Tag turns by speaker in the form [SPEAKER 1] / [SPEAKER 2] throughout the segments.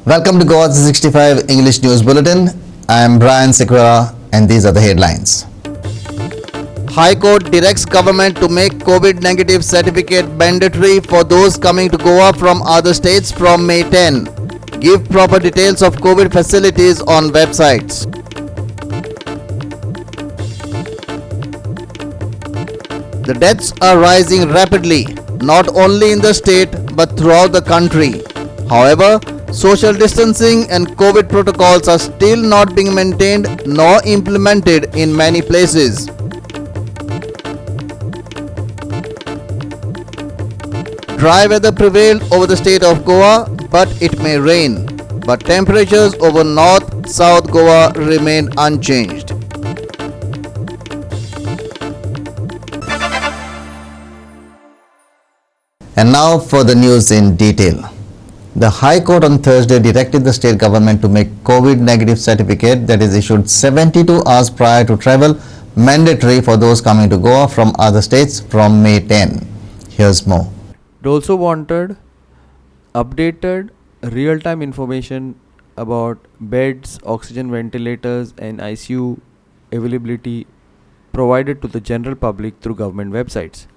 [SPEAKER 1] Welcome to Goa 365 English News Bulletin. I am Brian Sequeira and these are the headlines. High Court directs government to make COVID negative certificate mandatory for those coming to Goa from other states from May 10. Give proper details of COVID facilities on websites. The deaths are rising rapidly, not only in the state but throughout the country. However, social distancing and COVID protocols are still not being maintained nor implemented in many places. Dry weather prevailed over the state of Goa, but it may rain. But temperatures over north-south Goa remain unchanged. And now for the news in detail. The High Court on Thursday directed the state government to make COVID negative certificate that is issued 72 hours prior to travel mandatory for those coming to Goa from other states from May 10. Here's more.
[SPEAKER 2] It also wanted updated real-time information about beds, oxygen ventilators and ICU availability provided to the general public through government websites.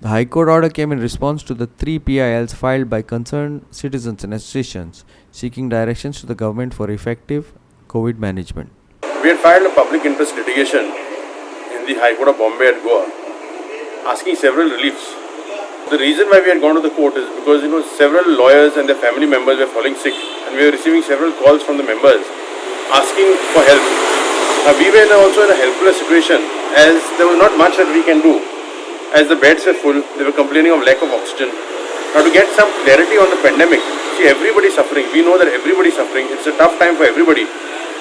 [SPEAKER 2] The High Court order came in response to the 3 PILs filed by concerned citizens and associations seeking directions to the government for effective COVID management.
[SPEAKER 3] We had filed a public interest litigation in the High Court of Bombay at Goa asking several reliefs. The reason why we had gone to the court is because several lawyers and their family members were falling sick and we were receiving several calls from the members asking for help. We were also in a helpless situation as there was not much that we can do. As the beds were full, they were complaining of lack of oxygen. Now to get some clarity on the pandemic, see everybody suffering. We know that everybody is suffering. It's a tough time for everybody.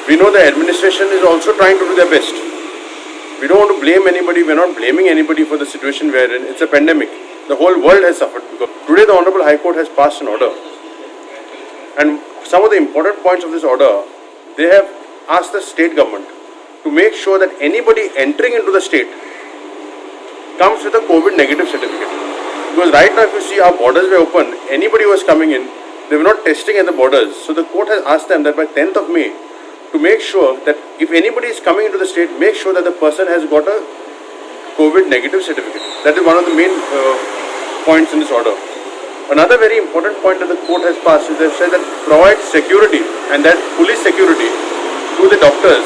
[SPEAKER 3] We know the administration is also trying to do their best. We don't want to blame anybody. We're not blaming anybody for the situation we're in. It's a pandemic. The whole world has suffered. Today the Honorable High Court has passed an order. And some of the important points of this order, they have asked the state government to make sure that anybody entering into the state comes with a COVID negative certificate. Because right now if you see our borders were open, anybody who was coming in, they were not testing at the borders. So the court has asked them that by 10th of May to make sure that if anybody is coming into the state, make sure that the person has got a COVID negative certificate. That is one of the main points in this order. Another very important point that the court has passed is they have said that provide security and that police security to the doctors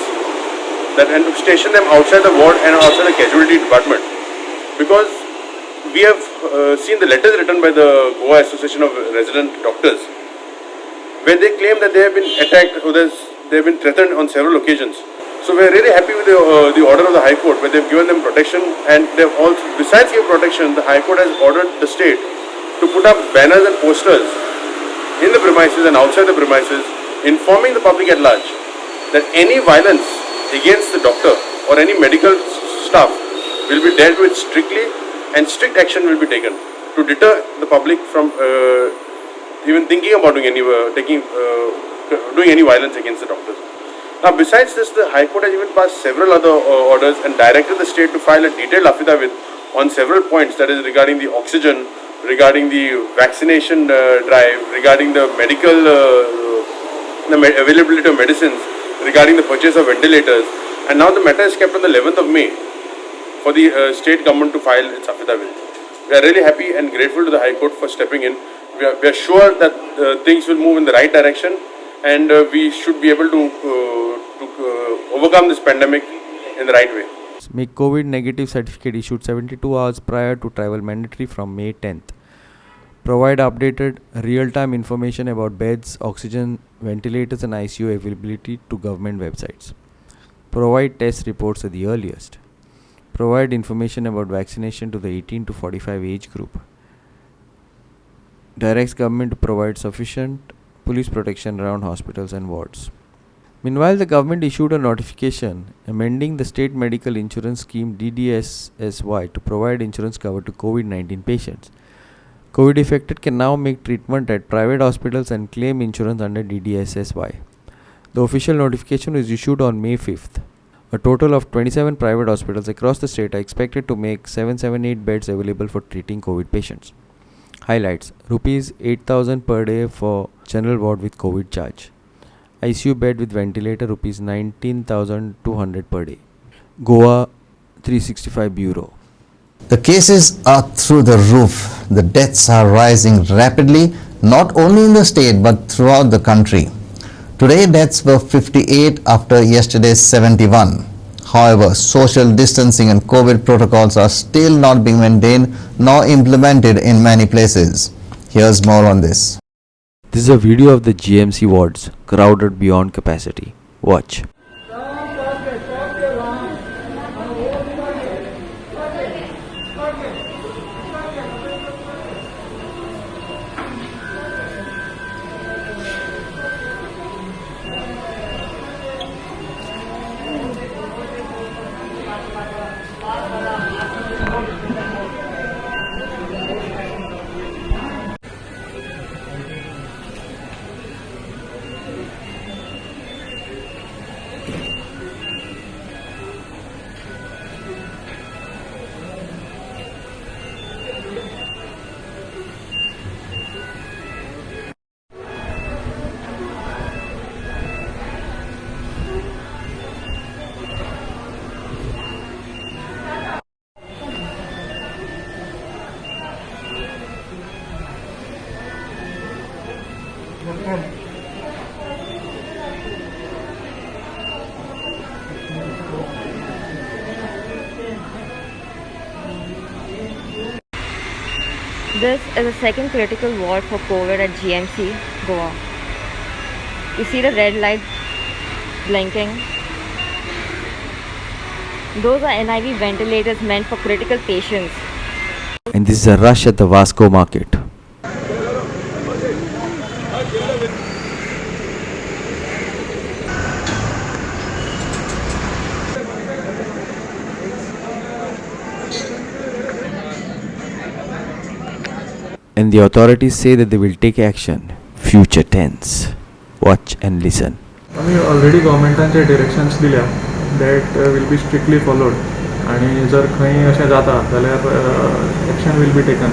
[SPEAKER 3] and to station them outside the ward and outside the casualty department. Because we have seen the letters written by the Goa Association of Resident Doctors where they claim that they have been attacked or they have been threatened on several occasions. So we are really happy with the order of the High Court where they have given them protection, and they have also, besides giving protection, the High Court has ordered the state to put up banners and posters in the premises and outside the premises informing the public at large that any violence against the doctor or any medical staff will be dealt with strictly and strict action will be taken to deter the public from even thinking about doing any violence against the doctors. Now besides this, the High Court has even passed several other orders and directed the state to file a detailed affidavit on several points, that is regarding the oxygen, regarding the vaccination drive, regarding the medical availability of medicines, regarding the purchase of ventilators, and now the matter is kept on the 11th of May for the state government to file its affidavit. We are really happy and grateful to the High Court for stepping in. We are sure that things will move in the right direction and we should be able to overcome this pandemic in the right way.
[SPEAKER 2] Make COVID negative certificate issued 72 hours prior to travel mandatory from May 10th. Provide updated real-time information about beds, oxygen, ventilators and ICU availability to government websites. Provide test reports at the earliest. Provide information about vaccination to the 18 to 45 age group. Directs government to provide sufficient police protection around hospitals and wards. Meanwhile, the government issued a notification amending the State Medical Insurance Scheme DDSSY to provide insurance cover to COVID-19 patients. COVID affected can now make treatment at private hospitals and claim insurance under DDSSY. The official notification was issued on May 5th. A total of 27 private hospitals across the state are expected to make 778 beds available for treating COVID patients. Highlights: Rupees 8,000 per day for general ward with COVID charge. ICU bed with ventilator Rupees 19,200 per day. Goa 365 Bureau.
[SPEAKER 1] The cases are through the roof. The deaths are rising rapidly, not only in the state but throughout the country. Today, deaths were 58 after yesterday's 71. However, social distancing and COVID protocols are still not being maintained nor implemented in many places. Here's more on this.
[SPEAKER 2] This is a video of the GMC wards crowded beyond capacity. Watch.
[SPEAKER 4] This is the second critical ward for COVID at GMC, Goa. You see the red light blinking? Those are NIV ventilators meant for critical patients.
[SPEAKER 2] And this is a rush at the Vasco market. And the authorities say that they will take action. Future tense. Watch and listen.
[SPEAKER 5] आम्ही already गव्हर्मेंटाचे directions दिल्या that will be strictly followed आणि जर खंय अशें जाता जाल्यार action we'll be taken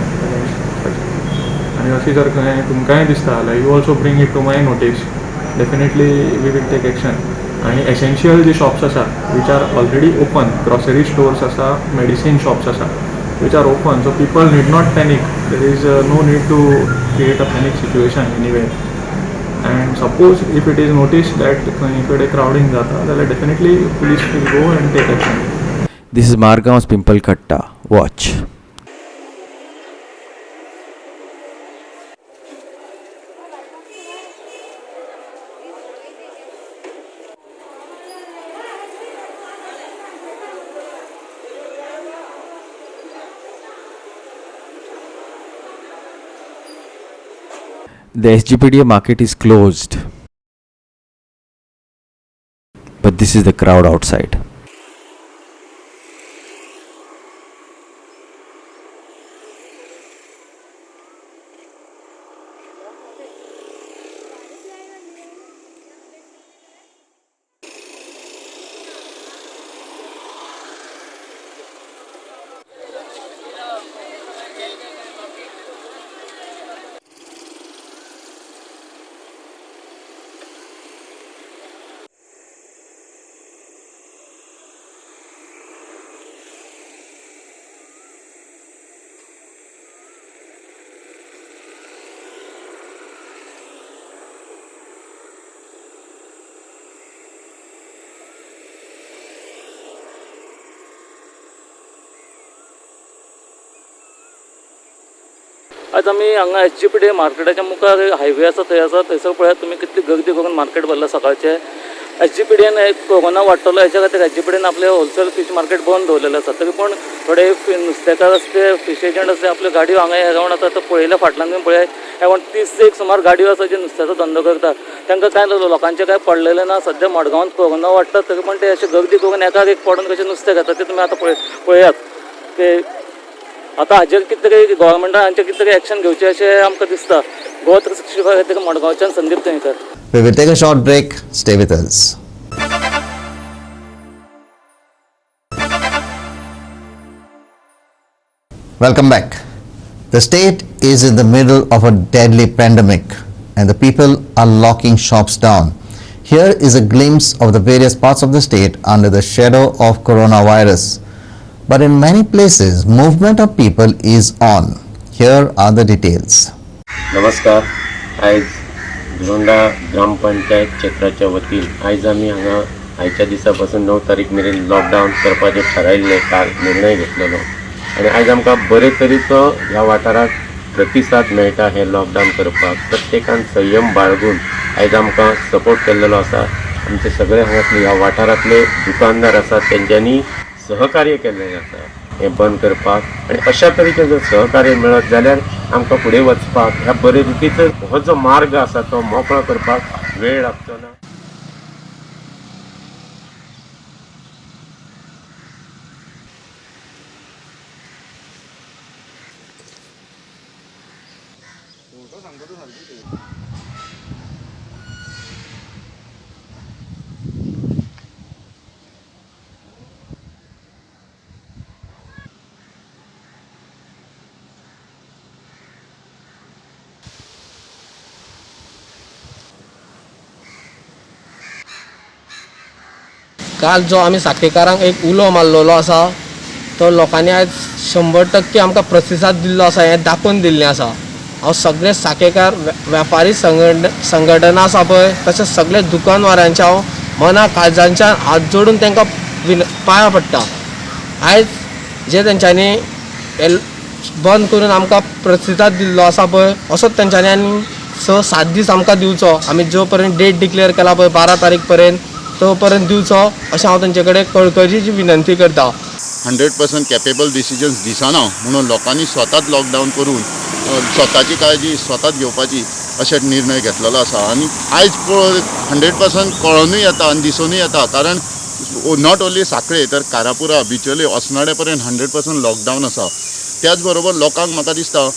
[SPEAKER 5] आनी अशी जर खंय तुमकांय दिसता जाल्यार you also bring it to my notice definitely we will take action आनी एसेन्शियल जी शॉप्स आसा which are already open grocery stores आसा मेडिसीन शॉप्स आसा which are open so people need not panic there is no need to create a panic situation anywhere. And suppose if it is noticed that if it is crowding jata, then definitely police will go and take action.
[SPEAKER 2] This is Margaon's Pimple Katta. Watch. The SGPDA market is closed, but this is the crowd outside.
[SPEAKER 6] आज आमी हांगा SGPDA मार्केटाच्या मुखार highway आसा थंयसर पळयात तुमी कितली गर्दी करून मार्केट भरला सकाळचे. SGPDAन कोरोना वाडटलो हेच्या खातीर SGPDAन आपले होलसेल फीश मार्केट बंद दवरलेलें आसा. तरी पूण थोडे नुस्तेकार आसले फीश एजंट आसले आपल्यो गाडयो हांगा अरावंड आतां पळयल्या फाटल्यान तुमी पळयात अरावंड 30 एक सुमार गाडयो आसा जे नुस्त्याचो धंदो करतात. तांकां कांय लोकांचें कांय पडलेलें ना. सध्या मडगांवांत कोरोना वाडटा तरी पूण ते अशे गर्दी करून एकाक एक पडून कशें नुस्तें घेतात ते तुमी आतां पळयात. ते आता हाजेर कितें तरी गव्हर्मेंटान हांचेर कितें तरी एक्शन घेवचें अशें आमकां दिसता. गोवा 365 खातीर मडगांवच्यान Sandeep थंयकर.
[SPEAKER 1] We will take a short break. Stay with us. Welcome back. The state is in the middle of a deadly pandemic and the people are locking shops down. Here is a glimpse of the various parts of the state under the shadow of coronavirus. But in many places, movement of people is on. Here are the details.
[SPEAKER 7] नमस्कार. आयज भिवंडा ग्रामपंचायत क्षेत्राच्या वतीन आयज आमी हांगा आयच्या दिसा पासून 9 तारीख मेरेन लॉकडावन करपाचें थारायिल्लें काल निर्णय घेतलेलो आनी आयज आमकां बरे तरेचो ह्या वाठाराक प्रतिसाद मेळटा हें लॉकडावन करपाक. प्रत्येकान संयम बाळगून आयज आमकां सपोर्ट केल्लो आसा. आमचे सगळे हांगासले ह्या वाठारांतले दुकानदार आसात तेंच्यांनी सहकार्य केल्लें आसा हें बंद करपाक आनी अशा तरेचें जर सहकार्य मेळत जाल्यार आमकां फुडें वचपाक ह्या बरे रितीचो हो जो मार्ग आसा तो मोकळो करपाक वेळ लागचो ना.
[SPEAKER 8] काल जो आमी साखळेकारांक एक उलो मारलेलो आसा तो लोकांनी आयज 100% आमकां प्रतिसाद दिल्लो आसा हें दाखोवन दिल्लें आसा. हांव सगळे साखळेकार वेपारी संघटना आसा पळय तशेंच सगळे दुकानवारांचे हांव मना काळजांच्यान हात जोडून तांकां पांयां पडटा. आयज जे तेंच्यांनी बंद करून आमकां प्रतिसाद दिल्लो आसा पळय असोच तेंच्यांनी आनी 6-7 दीस आमकां दिवचो. आमी जो पर्यंत डेट डिक्लेअर केला पळय 12 तारीख पर्यंत तो पर्यंत दिवचो अशें हांव तेंचे कडेन कळकळीची विनंती करता.
[SPEAKER 9] 100% कॅपेबल डिसिजन्स दिसना म्हणून लोकांनी स्वताच लॉकडावन करून स्वताची काळजी स्वताच घेवपाची अशें निर्णय घेतलेलो आसा. आनी आयज 100% कळोनूय येता आनी दिसूनय येता कारण नॉट ओन्ली सांखळे तर कारापुरा बिचोले osnade पर्यंत 100% लॉकडावन आसा. त्याच बरोबर लोकांक म्हाका दिसता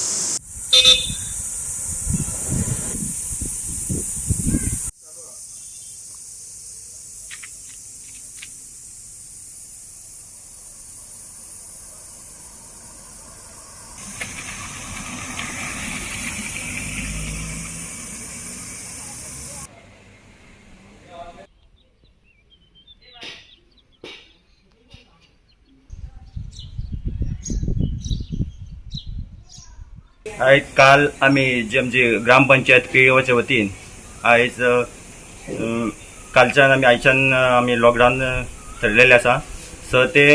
[SPEAKER 10] आयज काल आमी जी आमची ग्रामपंचायत पिळगांवच्या वतीन आयज कालच्यान आमी लॉकडावन थरलेले आसा 6 ते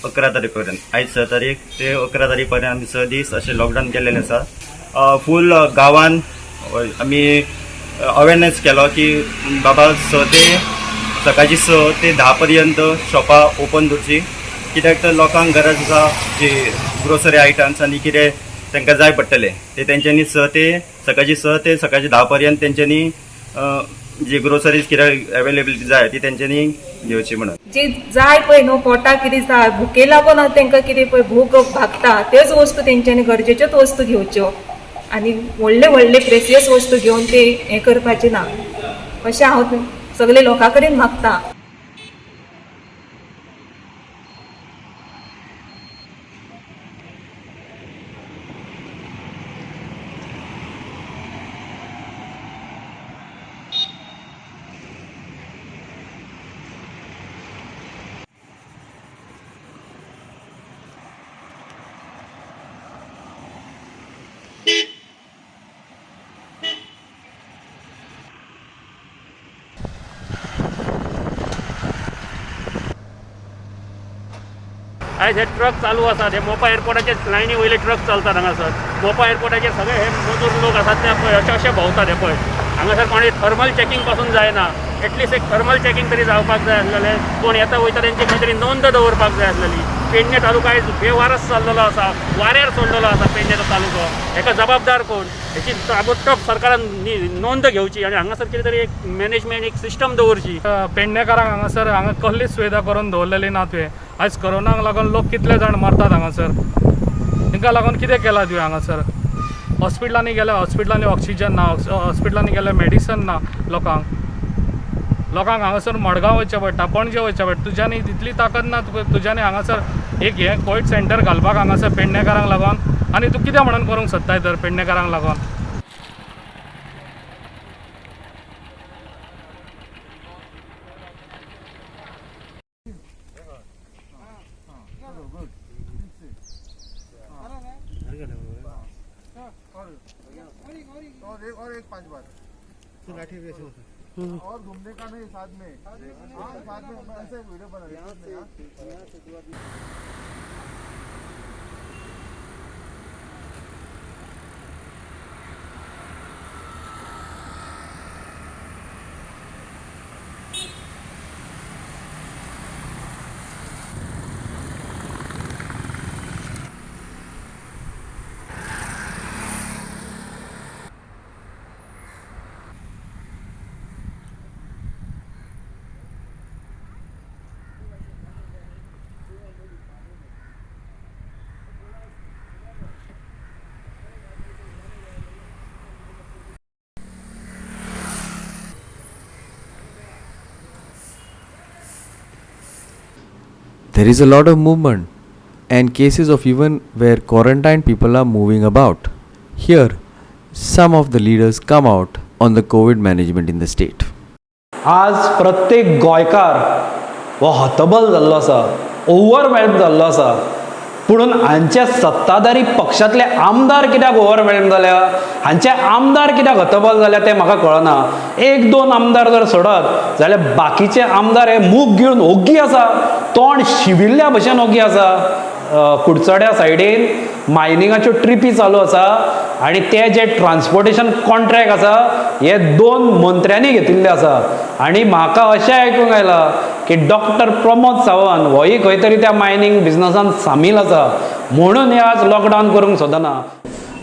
[SPEAKER 10] 11 तारीख पर्यंत. आयज 6 तारीख ते 11 तारीख पर्यंत आमी 6 दीस अशें लॉकडावन केल्लेलें आसा. फूल गांवान आमी अवेरनेस केलो की बाबा 6 ते सकाळची 6 ते 10 पर्यंत शॉपां ओपन दवरची कित्याक तर लोकांक गरज आसा जी ग्रोसरी आयटम्स आनी कितें तांकां जाय पडटले ते तेंच्यांनी सकाळची 6 ते सकाळची 10 पर्यंत तेंच्यांनी जी ग्रोसरीज कितें अवेलेबिलिटी जाय ती तेंच्यांनी घेवची म्हणून.
[SPEAKER 11] जी जाय पळय न्हू पोटाक कितें जाय भुके लागून तांकां कितें पळय भूक भागता त्योच वस्तू तेंच्यांनी गरजेच्योच वस्तू घेवच्यो आनी व्हडले प्रेसियस वस्तू घेवन ते हें करपाचें ना अशें हांव सगळे लोकां कडेन मागता.
[SPEAKER 6] आयज हे ट्रक चालू आसात हे मोपा एअरपोर्टाचे लायनी वयले ट्रक चलतात हांगासर. मोपा एअरपोर्टाचेर सगळे हे मजूर लोक आसात ते पळय अशे भोंवतात हे पळय. हांगासर कोणी थर्मल चॅकींग पासून जायना. एटलिस्ट एक थर्मल चॅकींग तरी जावपाक जाय आसलेलें. कोण येता वयता तेंची खंय तरी नोंद दवरपाक जाय आसलेली. पेडणे तालुका आयज बेवारस जाल्लो आसा, वाऱ्यार सोडलेलो आसा पेडणेचो तालुको. हेका जबाबदार कोण? हेची ताबडतोब सरकारान नोंद घेवची आनी हांगासर कितें तरी एक मॅनेजमेंट एक सिस्टम दवरची.
[SPEAKER 5] पेडणेकारांक हांगा कसलीच सुविधा करून दवरलेली ना तुवें. आयज कोरोनाक लागून लोक कितले जाण मरतात हांगासर. तांकां लागून कितें केलां तुवें हांगासर? हॉस्पिटलांनी गेल्यार हॉस्पिटलांनी ऑक्सिजन ना, हॉस्पिटलांनी गेल्यार मेडिसन ना लोकांक हांगासर मडगांव वयचें पडटा, पणजे वयचें पडटा. तुज्यांनी तितली ताकद ना तुज्यांनी हांगासर एक हें कोवीड सेंटर घालपाक हांगासर पेडणेकारांक लागून
[SPEAKER 12] आनी तूं कितें म्हणून करूंक सोदताय तर पेडणेकारांक लागून?
[SPEAKER 9] और एक 5 बार तो लाठी वैसे और घूमने का नहीं साथ में ऐसे वीडियो बना
[SPEAKER 2] There is a lot of movement and cases of even where quarantined people are moving about. Here, some of the leaders come out on the COVID management in the state.
[SPEAKER 13] आज प्रत्येक गोंयकार हो हतबल जाल्लो आसा, overwhelm जाल्लो आसा. पुणून हांचे सत्ताधारी पक्षातले आमदार कित्याक ओवरवेल्म जाल्या, हांचे आमदार कित्याक हतबल जाल्या तें म्हाका कळना. 1-2 आमदार जर सोडत जाल्यार बाकीचे आमदार हे मूग घेवन ओग्गी आसा, तोंड शिविल्ल्या भशेन ओग्गी आसा. कुडचड्या सायडीन मायनिंगाच्यो ट्रिपी चालू आसा आनी ते जे ट्रान्सपोर्टेशन कॉन्ट्रॅक्ट आसा हे 2 मंत्र्यांनी घेतिल्ले आसा. आनी म्हाका अशें आयकूंक आयलां की डॉक्टर प्रमोद सावंत होय खंय तरी त्या मायनिंग बिजनसान सामील आसा, म्हणून हे आज लॉकडावन करूंक सोदना.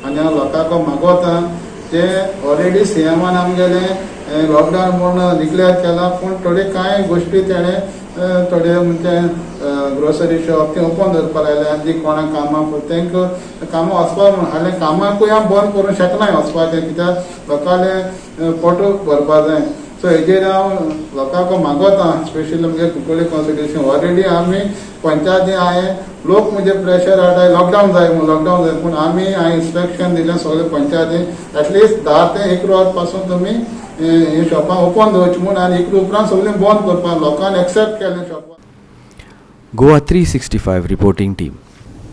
[SPEAKER 14] आनी हांव लोकांक मागोता ते ऑलरेडी सीएमान आमगेले लॉकडावन म्हणून डिक्लेअर केला, पूण थोडे कांय गोश्टी तेणे थोडे म्हणजे ग्रोसरी शॉप ते ओपन दवरपा लायले आनी कोणाक कामाक तांकां कामां वचपाक हाले कामाकूय हांव बंद करूंक शकनाय वचपाचें, कित्याक लोकांले पोट भरपा जाय. सो हेजेर हांव लोकांक मागोता, स्पेशली म्हणजे कुंकळ्ळे कॉन्स्टिट्युशन ऑलरेडी आमी पंचायती हांवें लोक म्हणजे प्रेशर हाडटाय लॉकडावन जाय पूण आमी हांवें इन्स्ट्रक्शन दिलें सगळे पंचायती एटलिस्ट 10 ते 1 वरां पासून तुमी हे शॉपां ओपन दवरची म्हूण आनी 1 उपरांत सगळें बंद करपा लोकांनी एक्सेप्ट केलें शॉपां.
[SPEAKER 2] Goa 365 reporting team.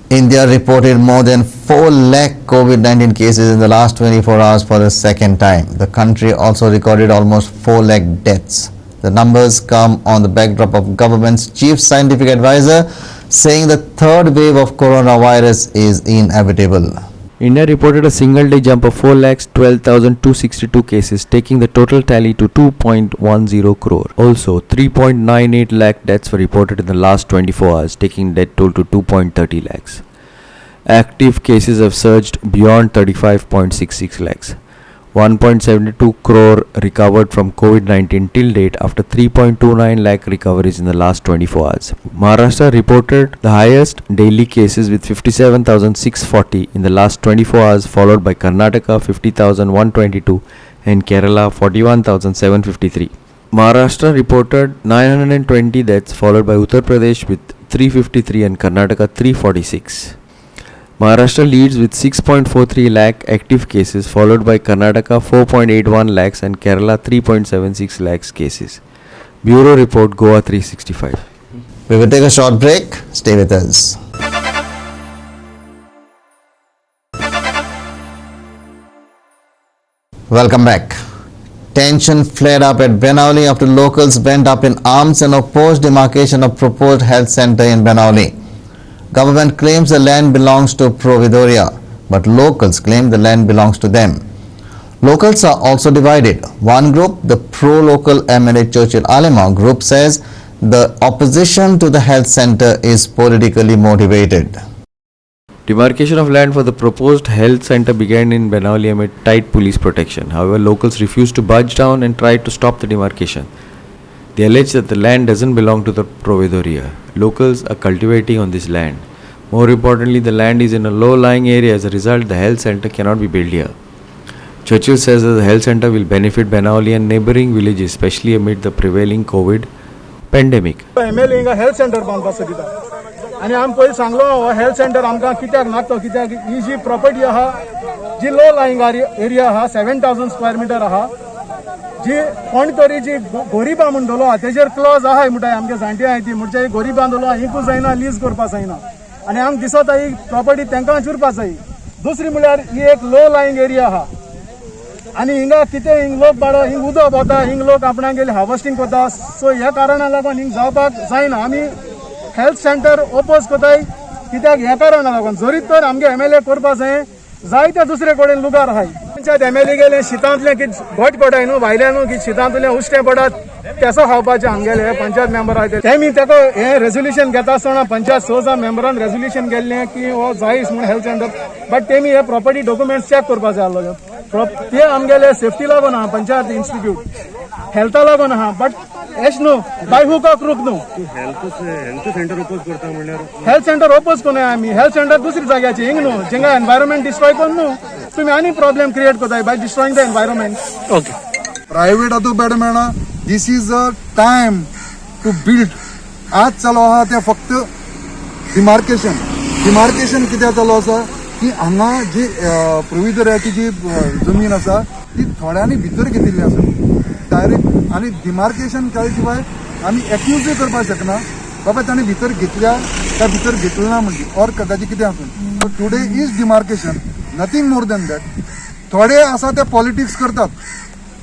[SPEAKER 1] India reported more than 4 lakh COVID-19 cases in the last 24 hours for the second time. The country also recorded almost 4 lakh deaths. The numbers come on the backdrop of government's chief scientific advisor saying the third wave of coronavirus is inevitable.
[SPEAKER 2] India reported a single day jump of 4,12,262 cases, taking the total tally to 2.10 crore. Also, 3.98 lakh deaths were reported in the last 24 hours, taking death toll to 2.30 lakhs. Active cases have surged beyond 35.66 lakhs. 1.72 crore recovered from COVID-19 till date after 3.29 lakh recoveries in the last 24 hours. Maharashtra reported the highest daily cases with 57,640 in the last 24 hours, followed by Karnataka 50,122 and Kerala 41,753. Maharashtra reported 920 deaths, followed by Uttar Pradesh with 353 and Karnataka 346. Maharashtra leads with 6.43 lakh active cases, followed by Karnataka 4.81 lakhs and Kerala 3.76 lakhs cases. Bureau Report, Goa 365.
[SPEAKER 1] We will take a short break. Stay with us. Welcome back. Tension flared up at Benauli after locals went up in arms and opposed demarcation of proposed health center in Benauli. Government claims the land belongs to Providoria, but locals claim the land belongs to them. Locals are also divided. One group, the pro-local MLA Churchill Alema group, says the opposition to the health center is politically motivated.
[SPEAKER 2] Demarcation of land for the proposed health center began in Benauli amid tight police protection. However, locals refused to budge down and tried to stop the demarcation. They allege that the land doesn't belong to the Providoria. Locals are cultivating on this land. More importantly, the land is in a low-lying area. As a result, the health center cannot be built here. Churchill says that the health center will benefit Benauli and neighboring villages, especially amid the prevailing COVID pandemic.
[SPEAKER 15] MLA health center
[SPEAKER 14] आनी आमी पयलीं सांगलो हो health centre आमकां कित्याक नाका कित्याक ही जी property आहा जी लो लायंग एरिया आहा 7,000 स्क्वेअर मिटर आहा जी कोण तरी जी गोरिबां म्हणटलो आहा तेजेर क्लॉज आहाय म्हणटाय आमगे जाणटी आहाय ती म्हणजे गोरिबां म्हणटलो हिंकू जायना लीज करपा जायना आनी आमकां दिसता ही प्रॉपर्टी तांकां उरपा जाय दुसरी म्हळ्यार ही एक लो लायंग एरिया आहा आनी हिंगा कितें हिंग लोक बाळो हिंग उदक वता हिंग लोक आपणाक गेले हार्वेस्टिंग करता सो ह्या कारणाक लागून हिंग जावपाक जायना आमी हेल्थ सेंटर ओपोज कोताय कित्याक ह्या कारणाक लागून जरी तर आमगे MLA करपा जाय जायते दुसरे कडेन लुगार आहाय पंचायत MLA गेले शितांतले कितें घोट पडाय न्हू भायले न्हू की शितांतले उश्टें पडात तेसो खावपाचें आमगेले पंचायत मेंबर आहाय तेमी तेका हें रेजोल्युशन घेता आसतना पंचायत 6 मेंबरान रेजोल्युशन केल्लें की हो जायच म्हूण हेल्थ सेंटर बट तेमी हे प्रॉपर्टी डॉक्युमेंट्स चॅक करपा जाय आसलो ते आमगेले सेफ्टी लागून आहा पंचायत इन्स्टिट्यूट हेल्था लागून आहा बट एश न्हू बाय हूक ऑर क्रूक न्हू
[SPEAKER 3] हेल्थ सेंटर ओपोज करता म्हणल्यार
[SPEAKER 14] हेल्थ सेंटर ओपोज कोनाय आमी हेल्थ सेंटर दुसरी जाग्याची हिंग न्हू जेंगा एनवायरमेंट डिस्ट्रॉय कोन्न न्हू तुमी आनी प्रॉब्लेम क्रिएट कोताय by destroying the environment
[SPEAKER 12] okay
[SPEAKER 14] private हातूंत बेड मेळना this is a time to build आज चालू आहा ते फक्त डिमार्केशन कित्याक चालू आसा की हांगा जी प्रोविजराची जी जमीन आसा ती थोड्यांनी भितर घेतिल्ली आसा डायरेक्ट आनी डिमार्केशन केल्या शिवाय आमी एक्यूजूय करपाक शकना बाबा ताणें भितर घेतल्या काय भितर घेतलें ना म्हणजे ऑर कदाचित कितें आसूं so today is demarcation nothing more than that थोडे आसा ते पॉलिटिक्स करतात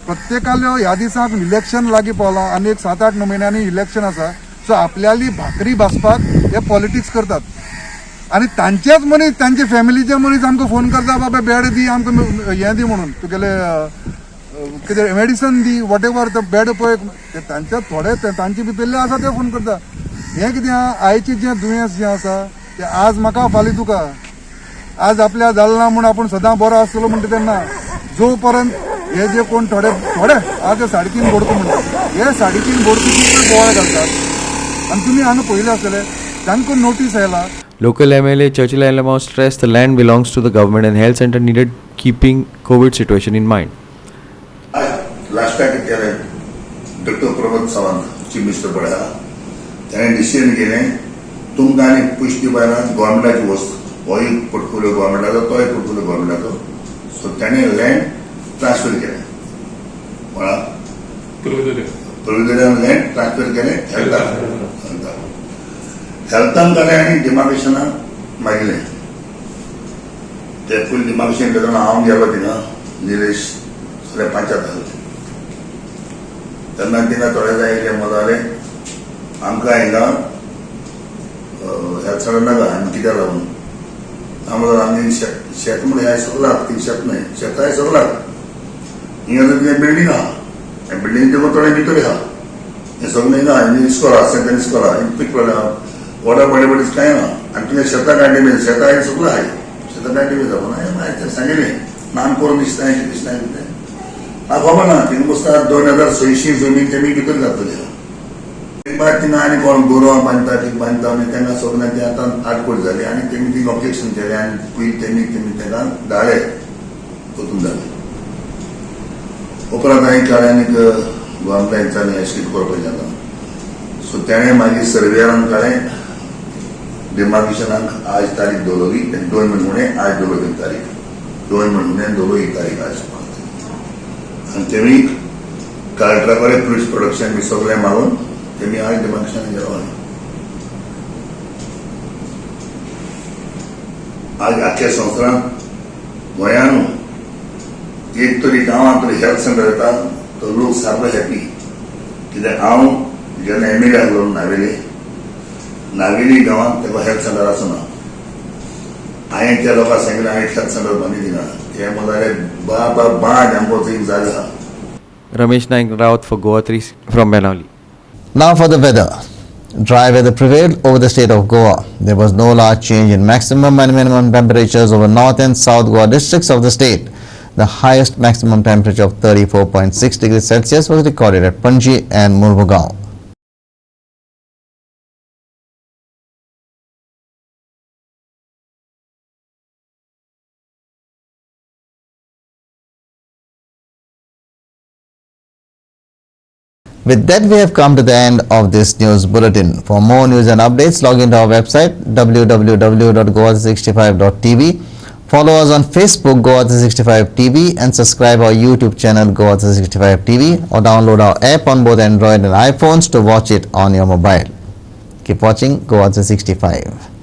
[SPEAKER 14] प्रत्येकाला ह्या दिसाक इलेक्शन लागीं पावलां आनी एक 7-8 म्हयन्यांनी इलेक्शन आसा सो आपल्याली भाकरी भाजपाक हे पॉलिटिक्स करतात आनी तांचेच मनीस तांचे फॅमिलीचे मनीस आमकां फोन करता बाबा बेड दी आमकां हें दी म्हणून तुगेले कितें मेडिसन दी वॉट एवर तो बेड पळय ते तांचे थोडे तांचे भितरले आसा ते फोन करता हें कितें आयचें जें दुयेंस जें आसा तें आज म्हाका फाल्यां तुका आज आपल्या जालना म्हूण आपूण सदां बरो आसतलो म्हणटा तेन्ना जो पर्यंत हे जे कोण थोडे आज 3.5 बोडको म्हणटात हे 3.5 बोडको बोवाळ घालतात आनी तुमी हांगा पयलें आसतलें तांकां नोटीस आयला.
[SPEAKER 2] Local MLA Churchill Alamau stressed the land belongs to the government and health center needed keeping COVID situation in mind.
[SPEAKER 15] Last time केले doctor Pramod Sawant chief minister पळय ताणें डिसिजन केलें तुमकां आनी पयशे दिवपाना गव्हर्मेंटाची वस्त होय पोर्टफोलिओ गव्हर्मेंटाचो तोय पोर्टफोलिओ गव्हर्मेंटाचो सो ताणें लँड ट्रान्सफर केलें म्हळ्यार प्रोविजन लँड ट्रान्सफर केलें हेल्थान जालें आनी डिमार्केशनाक मागिल्लें ते फूल डिमार्केशन करतना हांव गेलो थिंगा निलेश सगळे पंचायत आहले तेन्ना थिंगा थोडे जाय येयले मजाले आमकां हिंगा हेल्थ सेंटर नाका आनी कित्याक लागून आमकां आमी शेत म्हणून हें सगळ्याक ती शेत न्हय शेताय सगळ्याक हिंगा जर कितें बिल्डींग आहा बिल्डींग ते थोडे भितर आहा हें सगळें हिंगा इस्कॉल आहा सेंट्रल इस्कॉल आहा पिक वॉटर बडेबडीच कांय ना आनी तुवें शेतां काडली बी शेतां हांवें सगळें आहाय शेतां काडली बी जावं ना सांगिल्लें नान करून दिसता कितें म्हाका खबर ना थिंगा बसता 2,600 जमीन तेमी भितर जातली एक बार थिंगा आनी कोण गोरवां बांदता ती बांदता आनी तेंका सगळ्यांक ती आतां आडकोड जाली आनी तेमी ती ऑब्जेक्शन केलें आनी पयलीं तेमी तेंकां धाडले वचून जालें उपरांत हांवें काळें आनीक गोवोरमेंटान विचारलें अशें कितें करपाचें आतां सो तेणें मागीर सर्वेयरान काळें डिमार्केशनाक आज तारीख दवरली 2 म्हयने आज दवरली तारीख 2 म्हयने दवरली तारीख आज आनी तेमी कलेक्टरा कडेन पुलीस प्रोटेक्शन बी सगळें मागून तेमी आज डिमार्केशन गेलो आज आख्या संवसारांत गोंयान एक तरी गांवांत तरी हेल्थ सेंटर येता तो लोक सारको हॅपी कित्याक हांव जेन्ना MLA आहलो नावेली गांवांत तेका हेल्थ सेंटर आसना हांवें त्या लोकांक सांगिल्लें हांवें हेल्थ सेंटर बांदी दिना ते म्हणटाले बाबा बांद आमकां थंय जागा आहा.
[SPEAKER 2] Ramesh Naik Rawat for Goa 3 from Benali.
[SPEAKER 1] Now for the weather. Dry weather prevailed over the state of Goa. There was no large change in maximum and minimum temperatures over north and south Goa districts of the state. The highest maximum temperature of 34.6 degrees Celsius was recorded at Panji and Murmugaon. With that, we have come to the end of this news bulletin. For more news and updates, log into our website www.goa365.tv. Follow us on Facebook Goa365TV and subscribe our YouTube channel Goa365TV, or download our app on both Android and iPhones to watch it on your mobile. Keep watching Goa365.